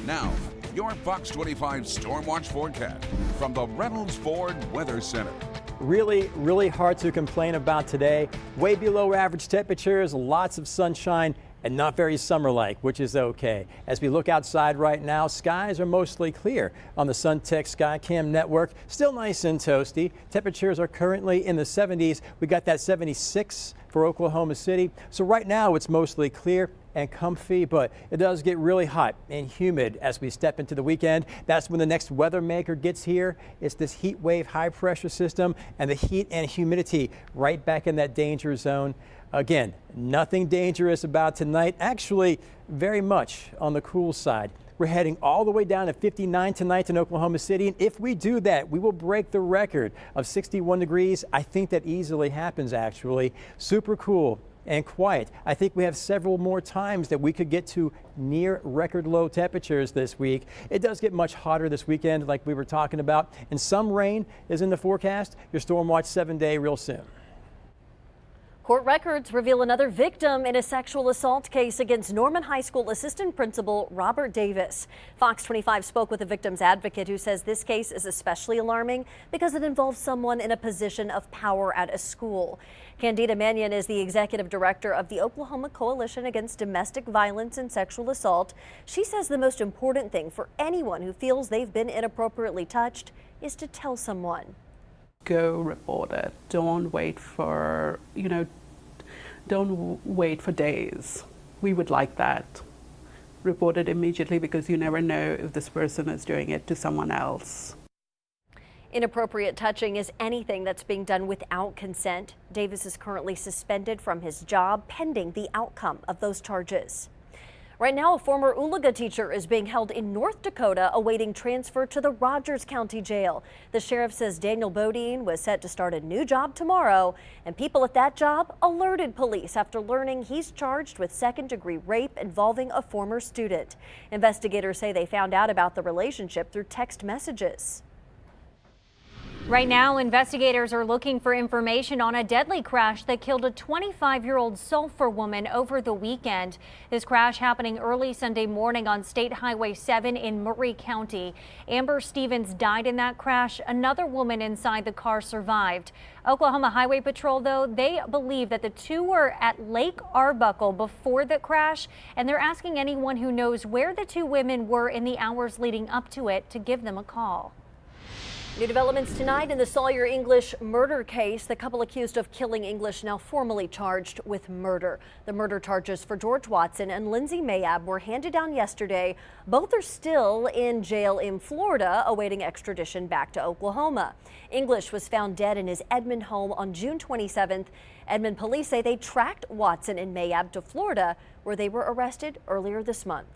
Now, your Fox 25 Storm Watch forecast from the Reynolds Ford Weather Center. Really hard to complain about today. Way below average temperatures, lots of sunshine, and not very summer-like, which is okay. As we look outside right now, skies are mostly clear on the SunTech SkyCam network. Still nice and toasty. Temperatures are currently in the 70s. We got that 76 for Oklahoma City. So right now it's mostly clear and comfy, but it does get really hot and humid as we step into the weekend. That's when the next weather maker gets here. It's this heat wave high pressure system, and the heat and humidity right back in that danger zone. Again, nothing dangerous about tonight. Actually, very much on the cool side. We're heading all the way down to 59 tonight in Oklahoma City. And if we do that, we will break the record of 61 degrees. I think that easily happens, actually. Super cool and quiet. I think we have several more times that we could get to near record low temperatures this week. It does get much hotter this weekend, like we were talking about. And some rain is in the forecast. Your Storm Watch 7-day real soon. Court records reveal another victim in a sexual assault case against Norman High School assistant principal Robert Davis. Fox 25 spoke with a victim's advocate who says this case is especially alarming because it involves someone in a position of power at a school. Candida Mannion is the executive director of the Oklahoma Coalition Against Domestic Violence and Sexual Assault. She says the most important thing for anyone who feels they've been inappropriately touched is to tell someone. Go report it. Don't wait for, don't wait for days. We would like that. Report it immediately because you never know if this person is doing it to someone else. Inappropriate touching is anything that's being done without consent. Davis is currently suspended from his job pending the outcome of those charges. Right now, a former Oologah teacher is being held in North Dakota awaiting transfer to the Rogers County Jail. The sheriff says Daniel Bodine was set to start a new job tomorrow, and people at that job alerted police after learning he's charged with second-degree rape involving a former student. Investigators say they found out about the relationship through text messages. Right now, investigators are looking for information on a deadly crash that killed a 25-year-old Sulphur woman over the weekend. This crash happening early Sunday morning on State Highway 7 in Murray County. Amber Stevens died in that crash. Another woman inside the car survived. Oklahoma Highway Patrol, though, they believe that the two were at Lake Arbuckle before the crash, and they're asking anyone who knows where the two women were in the hours leading up to it to give them a call. New developments tonight in the Sawyer English murder case. The couple accused of killing English now formally charged with murder. The murder charges for George Watson and Lindsay Mayab were handed down yesterday. Both are still in jail in Florida, awaiting extradition back to Oklahoma. English was found dead in his Edmond home on June 27th. Edmond police say they tracked Watson and Mayab to Florida, where they were arrested earlier this month.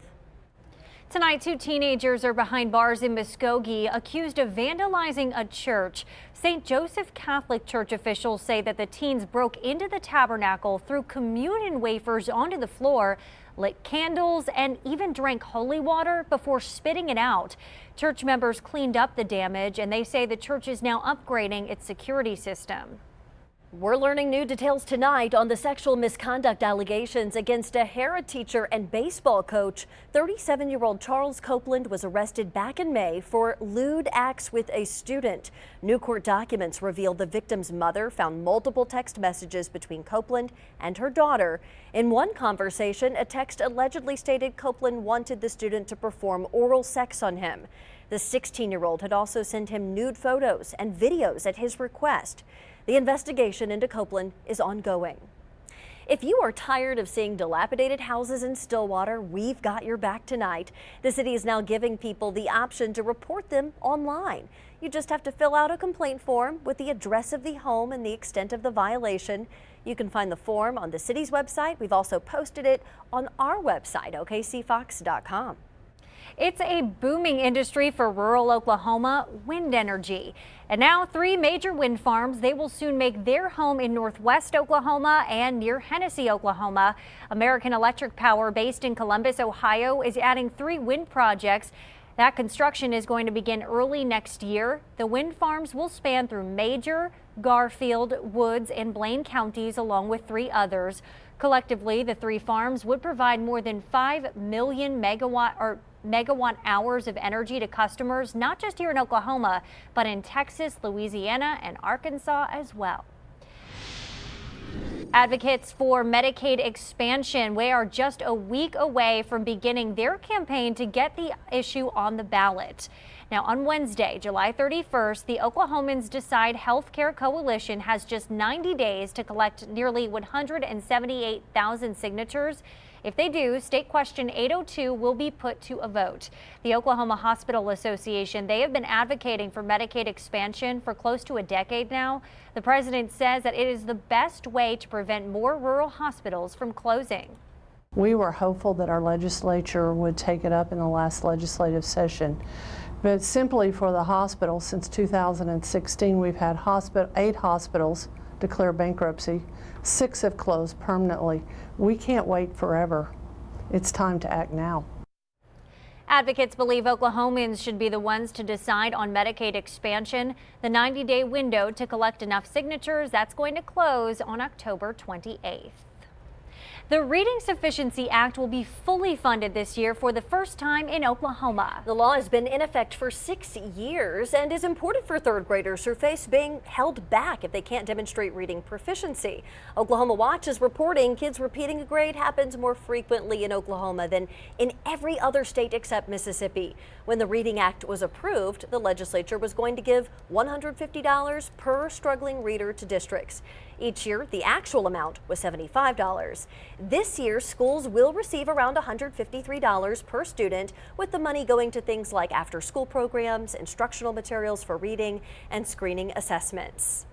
Tonight, two teenagers are behind bars in Muskogee accused of vandalizing a church. St. Joseph Catholic Church officials say that the teens broke into the tabernacle, threw communion wafers onto the floor, lit candles, and even drank holy water before spitting it out. Church members cleaned up the damage, and they say the church is now upgrading its security system. We're learning new details tonight on the sexual misconduct allegations against a Hera teacher and baseball coach. 37-year-old Charles Copeland was arrested back in May for lewd acts with a student. New court documents reveal the victim's mother found multiple text messages between Copeland and her daughter. In one conversation, a text allegedly stated Copeland wanted the student to perform oral sex on him. The 16-year-old had also sent him nude photos and videos at his request. The investigation into Copeland is ongoing. If you are tired of seeing dilapidated houses in Stillwater, we've got your back tonight. The city is now giving people the option to report them online. You just have to fill out a complaint form with the address of the home and the extent of the violation. You can find the form on the city's website. We've also posted it on our website, okcfox.com. It's a booming industry for rural Oklahoma, wind energy. And now 3 major wind farms, they will soon make their home in northwest Oklahoma and near Hennessy, Oklahoma. American Electric Power, based in Columbus, Ohio, is adding 3 wind projects. That construction is going to begin early next year. The wind farms will span through Major, Garfield, Woods, and Blaine counties, along with 3 others. Collectively, the 3 farms would provide more than 5 million megawatt hours of energy to customers, not just here in Oklahoma, but in Texas, Louisiana, and Arkansas as well. Advocates for Medicaid expansion, we are just a week away from beginning their campaign to get the issue on the ballot. Now, on Wednesday, July 31st, the Oklahomans Decide Healthcare Coalition has just 90 days to collect nearly 178,000 signatures. If they do, State Question 802 will be put to a vote. The Oklahoma Hospital Association, they have been advocating for Medicaid expansion for close to a decade now. The president says that it is the best way to prevent more rural hospitals from closing. We were hopeful that our legislature would take it up in the last legislative session. But simply for the hospital, since 2016, we've had 8 hospitals declare bankruptcy. 6 have closed permanently. We can't wait forever. It's time to act now. Advocates believe Oklahomans should be the ones to decide on Medicaid expansion. The 90-day window to collect enough signatures, that's going to close on October 28th. The Reading Sufficiency Act will be fully funded this year for the first time in Oklahoma. The law has been in effect for 6 years and is important for 3rd graders who face being held back if they can't demonstrate reading proficiency. Oklahoma Watch is reporting kids repeating a grade happens more frequently in Oklahoma than in every other state except Mississippi. When the Reading Act was approved, the legislature was going to give $150 per struggling reader to districts. Each year, the actual amount was $75. This year, schools will receive around $153 per student, with the money going to things like after-school programs, instructional materials for reading, and screening assessments.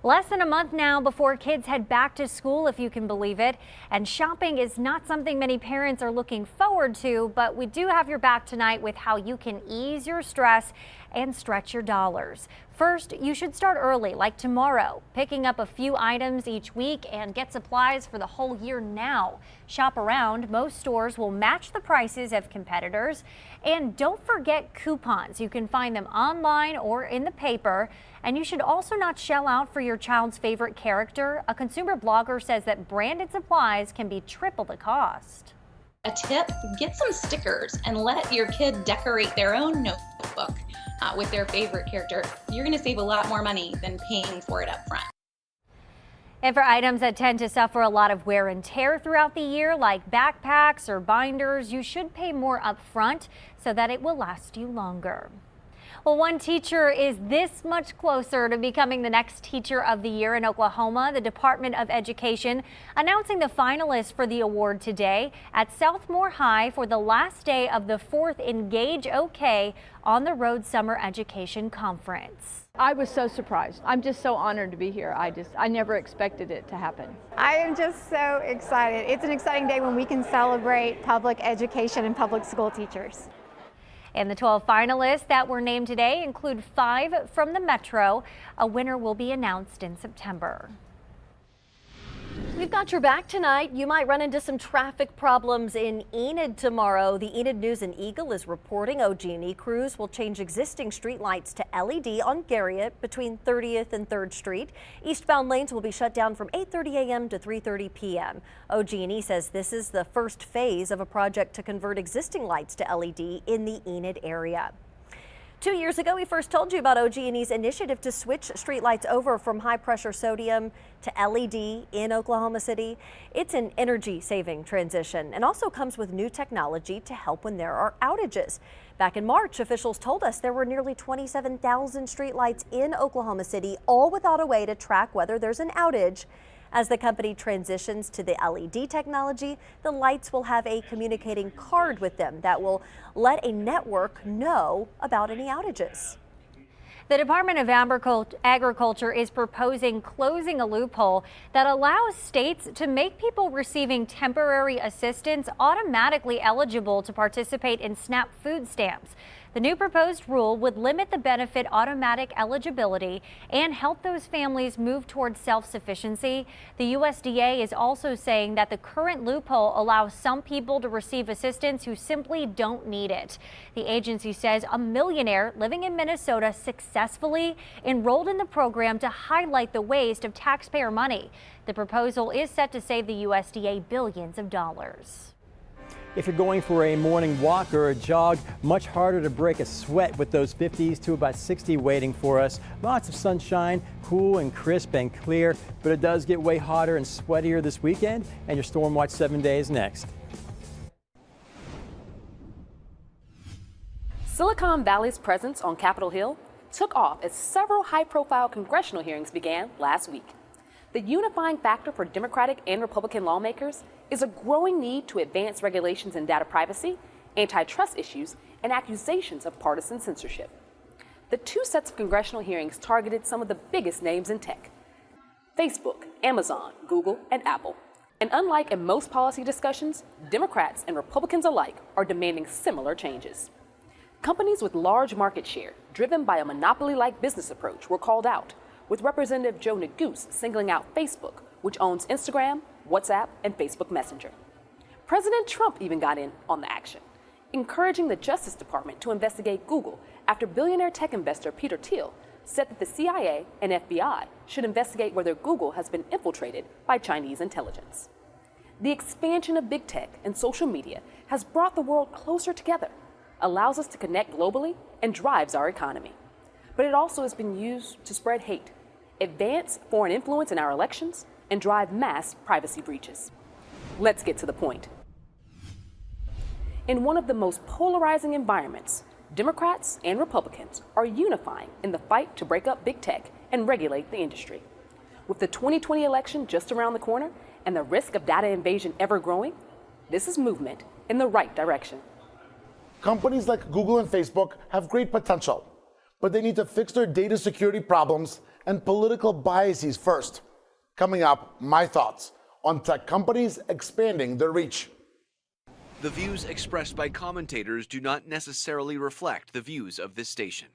Less than a month now before kids head back to school, if you can believe it. And shopping is not something many parents are looking forward to, but we do have your back tonight with how you can ease your stress and stretch your dollars. First, you should start early, like tomorrow, picking up a few items each week and get supplies for the whole year now. Shop around. Most stores will match the prices of competitors. And don't forget coupons. You can find them online or in the paper. And you should also not shell out for your child's favorite character. A consumer blogger says that branded supplies can be triple the cost. A tip, get some stickers and let your kid decorate their own notebook with their favorite character. You're going to save a lot more money than paying for it up front. And for items that tend to suffer a lot of wear and tear throughout the year, like backpacks or binders, you should pay more up front so that it will last you longer. Well, one teacher is this much closer to becoming the next Teacher of the Year in Oklahoma. The Department of Education announcing the finalists for the award today at Southmore High for the last day of the 4th Engage OK on the Road Summer Education Conference. I was so surprised. I'm just so honored to be here. I never expected it to happen. I am just so excited. It's an exciting day when we can celebrate public education and public school teachers. And the 12 finalists that were named today include 5 from the Metro. A winner will be announced in September. We've got your back tonight. You might run into some traffic problems in Enid tomorrow. The Enid News and Eagle is reporting OG&E crews will change existing street lights to LED on Garriott between 30th and 3rd Street. Eastbound lanes will be shut down from 8:30 a.m. to 3:30 p.m. OG&E says this is the first phase of a project to convert existing lights to LED in the Enid area. 2 years ago, we first told you about OG&E's initiative to switch streetlights over from high-pressure sodium to LED in Oklahoma City. It's an energy-saving transition and also comes with new technology to help when there are outages. Back in March, officials told us there were nearly 27,000 streetlights in Oklahoma City, all without a way to track whether there's an outage. As the company transitions to the LED technology, the lights will have a communicating card with them that will let a network know about any outages. The Department of Agriculture is proposing closing a loophole that allows states to make people receiving temporary assistance automatically eligible to participate in SNAP food stamps. The new proposed rule would limit the benefit automatic eligibility and help those families move towards self-sufficiency. The USDA is also saying that the current loophole allows some people to receive assistance who simply don't need it. The agency says a millionaire living in Minnesota successfully enrolled in the program to highlight the waste of taxpayer money. The proposal is set to save the USDA billions of dollars. If you're going for a morning walk or a jog, much harder to break a sweat with those 50s to about 60 waiting for us. Lots of sunshine, cool and crisp and clear, but it does get way hotter and sweatier this weekend, and your Storm Watch 7 days next. Silicon Valley's presence on Capitol Hill took off as several high-profile congressional hearings began last week. The unifying factor for Democratic and Republican lawmakers is a growing need to advance regulations in data privacy, antitrust issues, and accusations of partisan censorship. The two sets of congressional hearings targeted some of the biggest names in tech: Facebook, Amazon, Google, and Apple. And unlike in most policy discussions, Democrats and Republicans alike are demanding similar changes. Companies with large market share, driven by a monopoly-like business approach, were called out, with Representative Joe Neguse singling out Facebook, which owns Instagram, WhatsApp, and Facebook Messenger. President Trump even got in on the action, encouraging the Justice Department to investigate Google after billionaire tech investor Peter Thiel said that the CIA and FBI should investigate whether Google has been infiltrated by Chinese intelligence. The expansion of big tech and social media has brought the world closer together, allows us to connect globally, and drives our economy. But it also has been used to spread hate, advance foreign influence in our elections, and drive mass privacy breaches. Let's get to the point. In one of the most polarizing environments, Democrats and Republicans are unifying in the fight to break up big tech and regulate the industry. With the 2020 election just around the corner and the risk of data invasion ever growing, this is movement in the right direction. Companies like Google and Facebook have great potential, but they need to fix their data security problems and political biases first. Coming up, my thoughts on tech companies expanding their reach. The views expressed by commentators do not necessarily reflect the views of this station.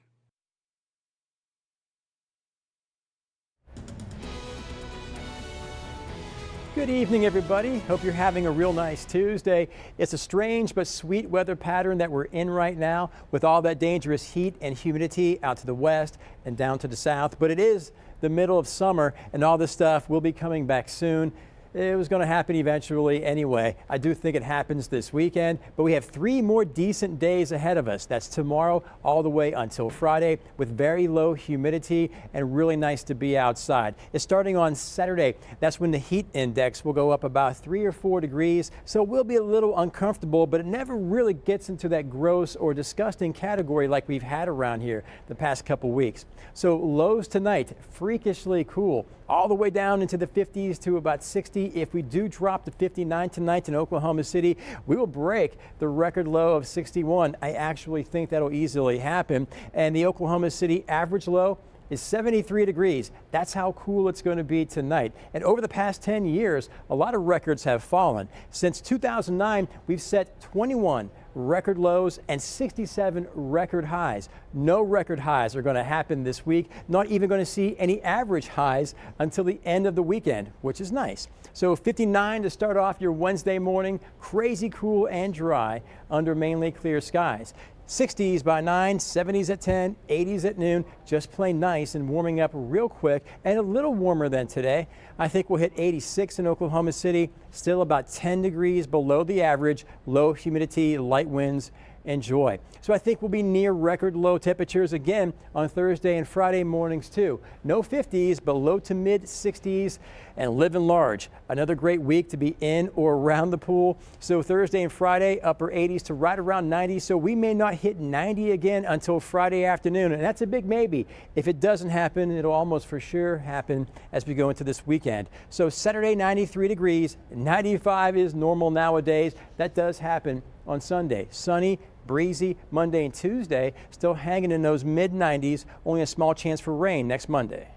Good evening, everybody. Hope you're having a real nice Tuesday. It's a strange but sweet weather pattern that we're in right now, with all that dangerous heat and humidity out to the west and down to the south. But it is the middle of summer, and all this stuff will be coming back soon. It was going to happen eventually anyway. I do think it happens this weekend, but we have 3 more decent days ahead of us. That's tomorrow all the way until Friday, with very low humidity and really nice to be outside. It's starting on Saturday. That's when the heat index will go up about 3 or 4 degrees, so it will be a little uncomfortable, but it never really gets into that gross or disgusting category like we've had around here the past couple weeks. So lows tonight, freakishly cool, all the way down into the 50s to about 60. If we do drop to 59 tonight in Oklahoma City, we will break the record low of 61. I actually think that'll easily happen. And the Oklahoma City average low is 73 degrees. That's how cool it's going to be tonight. And over the past 10 years, a lot of records have fallen. Since 2009, we've set 21 record lows and 67 record highs. No record highs are going to happen this week, not even going to see any average highs until the end of the weekend, which is nice. So 59 to start off your Wednesday morning, crazy cool and dry under mainly clear skies. 60s by 9, 70s at 10, 80s at noon, just plain nice and warming up real quick and a little warmer than today. I think we'll hit 86 in Oklahoma City, still about 10 degrees below the average, low humidity, light winds, enjoy. So I think we'll be near record low temperatures again on Thursday and Friday mornings too. No 50s, but low to mid 60s, and living large. Another great week to be in or around the pool. So Thursday and Friday, upper 80s to right around 90. So we may not hit 90 again until Friday afternoon, and that's a big maybe. If it doesn't happen, it'll almost for sure happen as we go into this weekend. So Saturday, 93 degrees, 95 is normal nowadays. That does happen on Sunday. Sunny, breezy Monday and Tuesday, still hanging in those mid 90s, only a small chance for rain next Monday.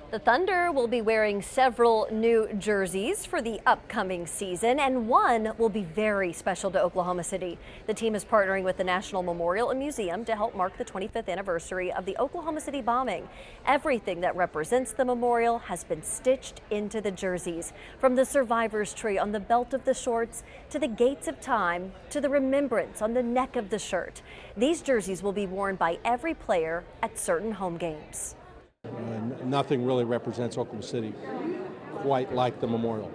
The Thunder will be wearing several new jerseys for the upcoming season, and one will be very special to Oklahoma City. The team is partnering with the National Memorial and Museum to help mark the 25th anniversary of the Oklahoma City bombing. Everything that represents the memorial has been stitched into the jerseys, from the survivor's tree on the belt of the shorts to the gates of time to the remembrance on the neck of the shirt. These jerseys will be worn by every player at certain home games. Nothing really represents Oklahoma City quite like the memorial.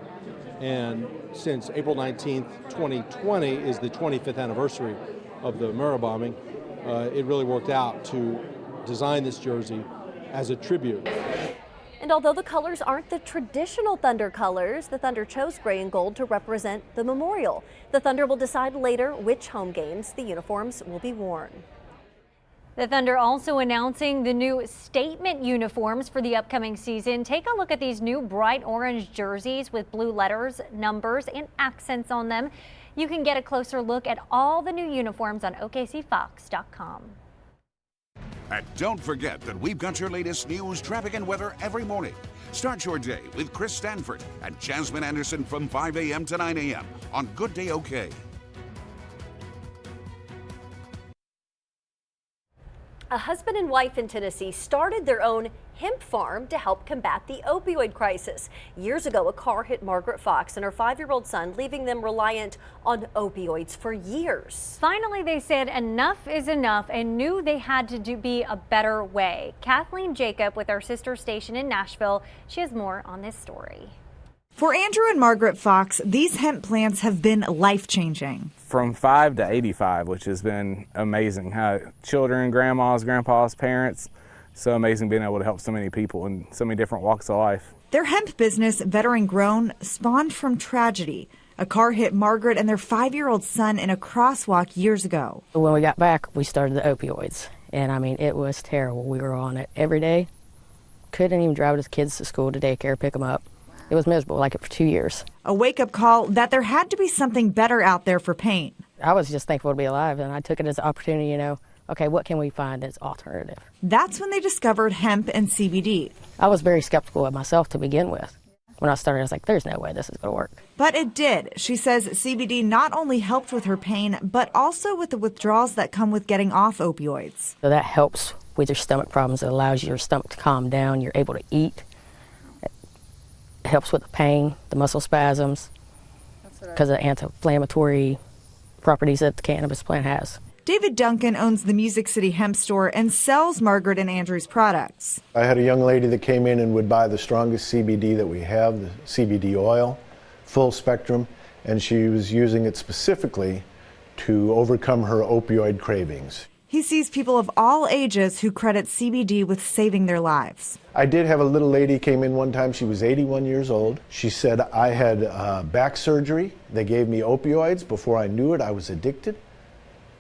And since April 19th, 2020 is the 25th anniversary of the Murrah bombing, it really worked out to design this jersey as a tribute. And although the colors aren't the traditional Thunder colors, the Thunder chose gray and gold to represent the memorial. The Thunder will decide later which home games the uniforms will be worn. The Thunder also announcing the new statement uniforms for the upcoming season. Take a look at these new bright orange jerseys with blue letters, numbers, and accents on them. You can get a closer look at all the new uniforms on okcfox.com. And don't forget that we've got your latest news, traffic, and weather every morning. Start your day with Chris Stanford and Jasmine Anderson from 5 a.m. to 9 a.m. on Good Day OK. A husband and wife in Tennessee started their own hemp farm to help combat the opioid crisis. Years ago, a car hit Margaret Fox and her 5-year-old son, leaving them reliant on opioids for years. Finally, they said enough is enough and knew they had to be a better way. Kathleen Jacob with our sister station in Nashville. She has more on this story. For Andrew and Margaret Fox, these hemp plants have been life-changing. From 5 to 85, which has been amazing. How children, grandmas, grandpas, parents, so amazing being able to help so many people in so many different walks of life. Their hemp business, Veteran Grown, spawned from tragedy. A car hit Margaret and their 5-year-old son in a crosswalk years ago. When we got back, we started the opioids. And I mean, it was terrible. We were on it every day. Couldn't even drive his kids to school, to daycare, pick them up. It was miserable, like it for 2 years. A wake-up call that there had to be something better out there for pain. I was just thankful to be alive, and I took it as an opportunity, you know, okay, what can we find that's alternative? That's when they discovered hemp and CBD. I was very skeptical of myself to begin with. When I started, I was like, there's no way this is going to work. But it did. She says CBD not only helped with her pain, but also with the withdrawals that come with getting off opioids. So that helps with your stomach problems. It allows your stomach to calm down. You're able to eat. It helps with the pain, the muscle spasms, because of the anti-inflammatory properties that the cannabis plant has. David Duncan owns the Music City Hemp Store and sells Margaret and Andrew's products. I had a young lady that came in and would buy the strongest CBD that we have, the CBD oil, full spectrum, and she was using it specifically to overcome her opioid cravings. He sees people of all ages who credit CBD with saving their lives. I did have a little lady came in one time. She was 81 years old. She said, I had back surgery. They gave me opioids. Before I knew it, I was addicted.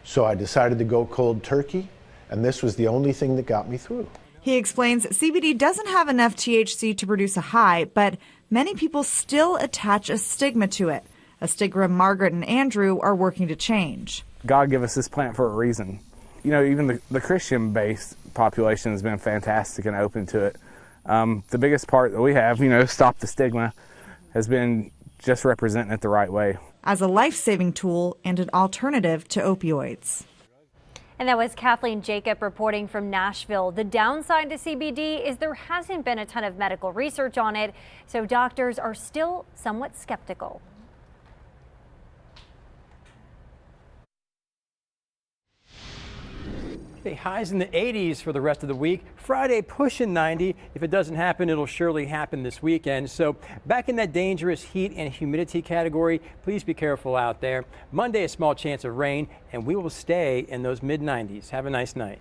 So I decided to go cold turkey, and this was the only thing that got me through. He explains CBD doesn't have enough THC to produce a high, but many people still attach a stigma to it, a stigma Margaret and Andrew are working to change. God gave us this plant for a reason. You know, even the Christian-based population has been fantastic and open to it. The biggest part that we have, you know, stop the stigma, has been just representing it the right way. As a life-saving tool and an alternative to opioids. And that was Kathleen Jacob reporting from Nashville. The downside to CBD is there hasn't been a ton of medical research on it, so doctors are still somewhat skeptical. Okay, highs in the 80s for the rest of the week. Friday pushing 90. If it doesn't happen, it'll surely happen this weekend. So back in that dangerous heat and humidity category, please be careful out there. Monday, a small chance of rain, and we will stay in those mid-90s. Have a nice night.